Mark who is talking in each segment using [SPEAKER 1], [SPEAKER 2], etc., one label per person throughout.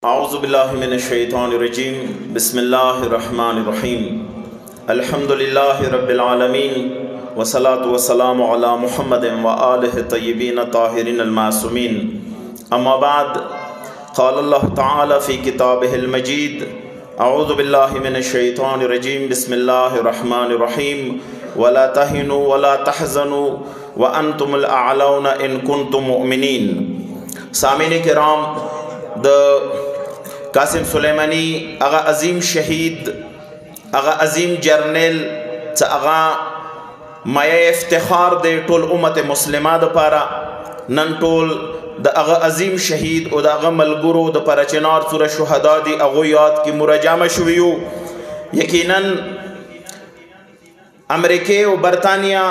[SPEAKER 1] औज़ुबिल्लाहिमिनश्शैतानिर्रजीम बिस्मिल्लाहिर्रहमानिर्रहीम अल्हम्दुलिल्लाहि रब्बिल आलमीन वस्सलातु वस्सलामु अला मुहम्मदिन व आलिहि तय्यिबीन ताहिरीन अल-मासूमीन अम्मा बाद क़ालल्लाहु तआला फ़ी किताबिहिल मजीद अऊज़ु बिल्लाहि मिनश्शैतानिर्रजीम बिस्मिल्लाहिर्रहमानिर्रहीम वला तहिनु वला तहज़नु व अंतुमुल अअलौना इन कुंतुम मुमिनीन। सामीन किराम, द कासिम सुलेमानी अगा अजीम शहीद, अगा अजीम जर्नल च अगा माया इफ्तिखार दे टोल उम्मत मुस्लिमा द पारा नन टोल द अगा अजीम शहीद और द अगा मलगुरो द पारा चिनार सूर शुहदा दी अगो याद की मुराजामा शुवियो। यकीनन अमेरिके और बरतानिया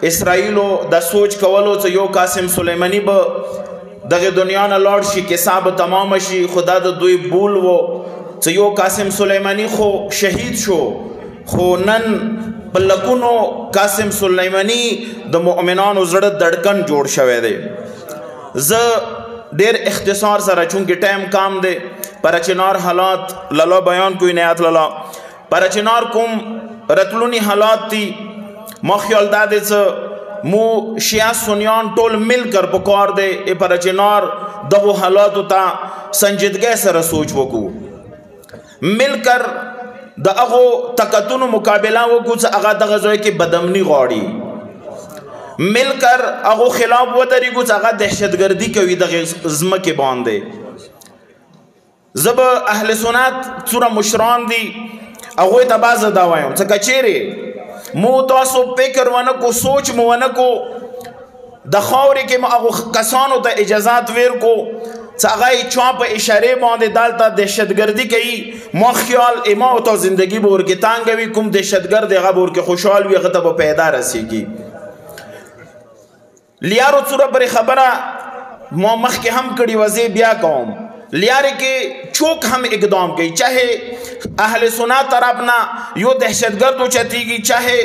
[SPEAKER 1] इसराइलो द सोच कवलो च यो कासिम सुलेमानी ब दगे दुनिया न लौट शी के साब तमाम शी खुदा द दुई बूल वो यो कासिम सुलेमानी खो शहीद शो खो नन पल्लकुनो कासिम सुलेमानी द मोमिनान उजड़ धड़कन जोड़ शवे दे। ज देर इख्तिसार सरा चूंकि टाइम काम दे परचिनार हालात ललो बयान कोई नयात लला परचिनार कुम रतलुनी हालात थी मख्याल दादे स मु शिया सुनियान टोल मिलकर पुकार दे ए परचिनार दगो हालात ता संजीदगी सर सोच वकू मिलकर द अगो तकतुन मुकाबला वकू स अगा दगजोय की बदमनी गौड़ी मिलकर अगो खिलाफ वदरी कुछ अगा दहशतगर्दी कवी दगे ज़म के बांधे जब अहले सुन्नत सूरा मुशरान दी अगो तबाज दावायों स कचेरे मु तासो फिक्र वन को सोच मु वन को दखावरे के अगो कसानो ता इजाजत वेर को सगाई चौप इशारे बांधे डालता दहशतगर्दी कई मख्याल इमा तो जिंदगी बोर के तांगवी कुम दहशतगर्द गबोर के खुशहाल भी गतब पैदा रसीगी लियारो सूरा पर खबरा मोमख के हम कड़ी वजे ब्या कौम लियारे के चौक हम इकदाम की चाहे अहले सुन्नत तरफना यो दहशतगर्द उचतीगी चाहे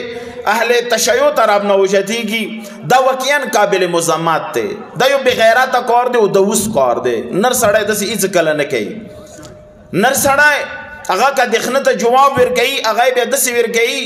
[SPEAKER 1] अहले तशय्यो तरफना उचतीगी द वकियन काबिल मुजम्मत थे द यो बेगैरत कर दे उदउस कर दे नर सड़ाए दसी इज कल न कई नर सड़ाए अगा का देखना तो जवाब विर गई अगा बे दसी विर गई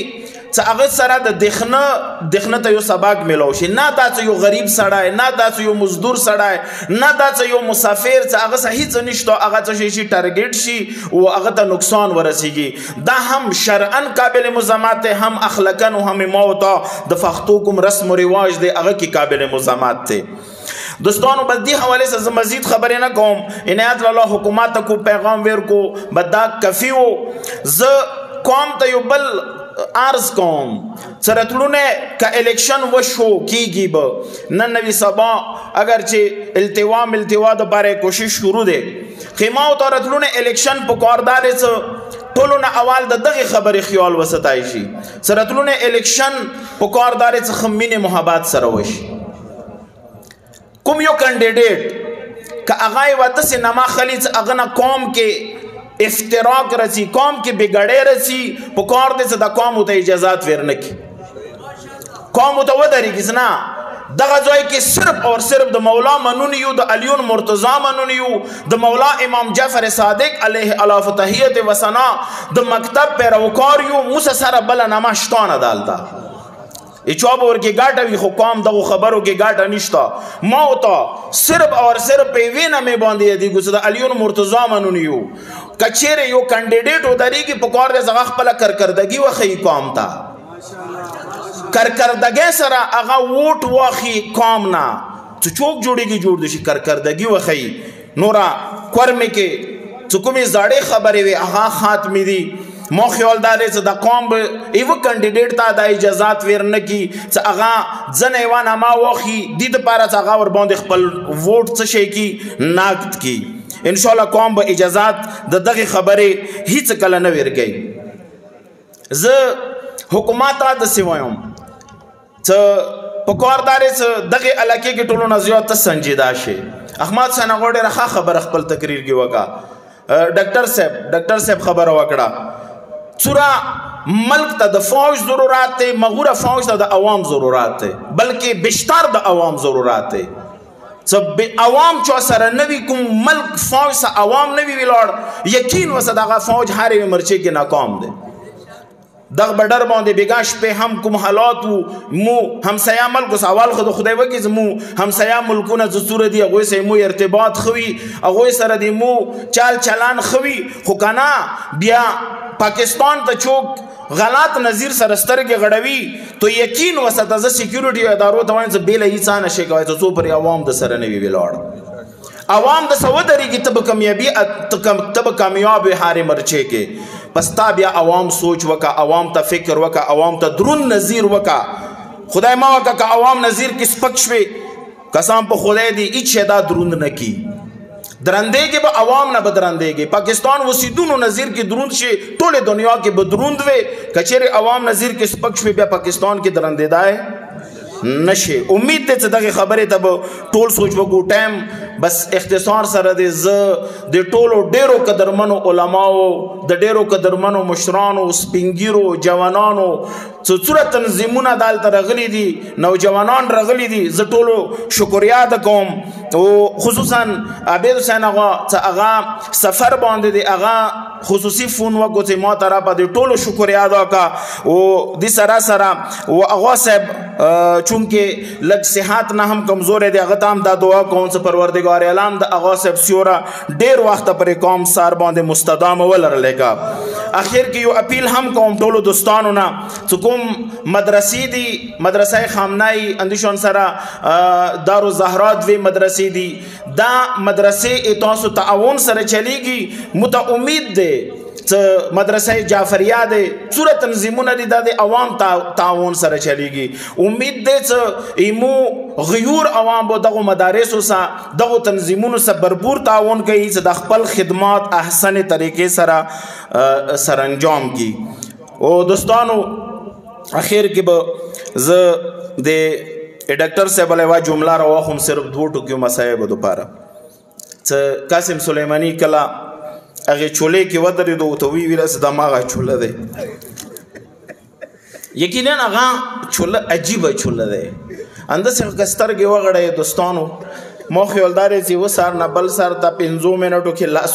[SPEAKER 1] च अगा सरा द देखना तो यो सबक मिलोशी ना दा यो गरीब सड़ाए ना दा यो मजदूर सड़ाए ना दा यो मुसाफिर च अगा सही चनिश्तो अगा ची टारगेट शी वो अगा ता नुकसान वरसीगी दा हम शरअन काबिल मुजम्मत हम अखलकन हम मौत द फख्तुकुम रस्म रिवाज दे अगा की काबिल मुजम्मत थे। दोस्तों बदी हवाले से मजीद खबरें ना कौम इनायत वाला हुकूमत को पैगाम वेर को बदा कफियो ज कौम तयुबल आर्ज कौम सरतलुने का इलेक्शन वो शो की ब न नबी सबा अगर चे इल्तिवा द बारे कोशिश शुरू दे खिमाओ तो रतलुने इलेक्शन पुकारदारे से टोलो ना अवाल द दगी खबर ख्याल वसताइशी सरतलुने इलेक्शन पुकारदारे से खमीने मोहब्बत सरवश कुम यो कैंडिडेट का अगाई वत से नमा खलीज अगना कौम के इफ्तिराक रसी कौम के बिगड़े रसी पुकार दे से द कौम उत इजाजत वेरने की कौम उत वदरी किसना दगजोय के सिर्फ और सिर्फ द मौला मनुनियु द अलियुन मुर्तजा मनुनियु द मौला इमाम जाफर सादिक अलैहि अलाफ तहियत व सना द मकतब पैरोकारियो मुसा सारा बला नमा शतान डालता इचोब और के गाटा भी हुकाम दो खबरों के गाटा निश्ता मौता सिर्फ और सिर्फ पेवीना में बांधे दी गुस्सा अलियुन मुर्तजा मनुनियु कचेरे यो कैंडिडेट उधरी की पुकार दे जगह पला करदगी व खई काम था करदगे सरा अगा वोट वाखी काम ना चुचोक जोड़ेगी जोड़ दिशी करदगी व खई नोरा क्वर्मे के चुकुमी जाड़े खबरें वे अगा खात्मी दी मोख्यालदारे से द कौम इव कैंडिडेट था दा इजाजत वेर न की च अगा जनेवा नमा वखी दीद पारा च अगा और बंद खपल वोट च शे की नागत की इंशाल्लाह कौम ब इजाजत द दगे खबरे ही च कल न वेर गई ज हुकूमत द सिवायम च पकारदारे से दगे इलाके के टोलो नजियत संजीदा शे अहमद सनागोडे रखा खबर खपल तकरीर की वका डॉक्टर साहब खबर वकड़ा सुरा मल्क ता द फौज ज़रूरात है मगूरा फौज ता द अवाम ज़रूरात है बल्कि बिश्तर द अवाम ज़रूरात है سب عوام چو سره نوی کوم ملک فوج سا عوام نوی ویلوړ یقین وسه دغه فوج هر مرچه کې ناکام دی دغه بدر باندې بیگاش په هم کوم حالات مو همسایا ملک سوال خدای وکي مو همسایا ملکونه ز صورت دی هغه سره مو ارتباط خوي هغه سره دی مو چال چلان خوي خو کنا بیا پاکستان ته چوک غلط نظیر سره سترګې غړوي تو یقین وسه د سکیورټي ادارو ته وایي بیل هیڅ نه شي کوي ته پر عوام د سره نه وی ویلوړ عوام د سودري کی تب کامیاب هاري مرچه کې پستا بیا عوام سوچ وکا عوام ته فکر وکا عوام ته درون نظیر وکا خدای ما وکا که عوام نظیر کس پکشوی قسم په خدای دی هیڅ شدا دروند نکی درندېږي به عوام نه بدرندېږي پاکستان وسیدونو نظیر کې دروند شي ټوله دنیا کې بدروند وي کچېره عوام نظیر کې سپک شوي بیا پاکستان کې درندېدای نشي امید ته دغه خبره ته ټول سوچ وکړو ټایم بس اختصار سره د ټولو ډیرو قدرمنو علماو د ډیرو قدرمنو مشرانو سپینګیرو جوانانو څوره تنظیمونه دالته رغلي دي نوجوانان رغلي دي زه ټولو شکریا د کوم او خصوصا عبید حسین هغه سفر باندې دی هغه خصوصي فون وکړو چې ما طرف د ټولو شکریا ادا کا او د سراسره او هغه صاحب چونکه لږ صحت نه هم کمزور دی هغه تام دا دعا کوم چې پروردگار عالم د هغه صاحب سیورا ډیر وخت پر قوم سار باندې مستدام ولرلګا اخر کې یو اپیل هم کوم ټولو دوستانو نه چې کوم مدرسې دي مدرسې خامنای اندیشون سره دارالزهرا دوی مدرسې دي دا مدرسې تاسو تعاون سره چلیږي مت امید دی مدرسه جعفریه ده څوره تنظیمونه دي د عوام تعاون سره چلیږي امید ده چې ایمو غیور عوام به دغه مدارس سره دغه تنظیمونو سره بربور تعاون کوي چې د خپل خدمات احسن طریقې سره سرانجام کی او دوستانو اخر کې به ز د ډاکټر صاحب له جمله راوخم صرف دوه ټکو مسایب دوپاره چې قاسم سلیمانی کلا هغه چوله کې ودرې دوه ته وی ویل چې دماغه چوله ده یقینا هغه چوله عجیب چوله ده انده څنګه سترګې وغړې دوستانو مو خیالدار چې و سار نه بل سار ته 5 منټو کې لاس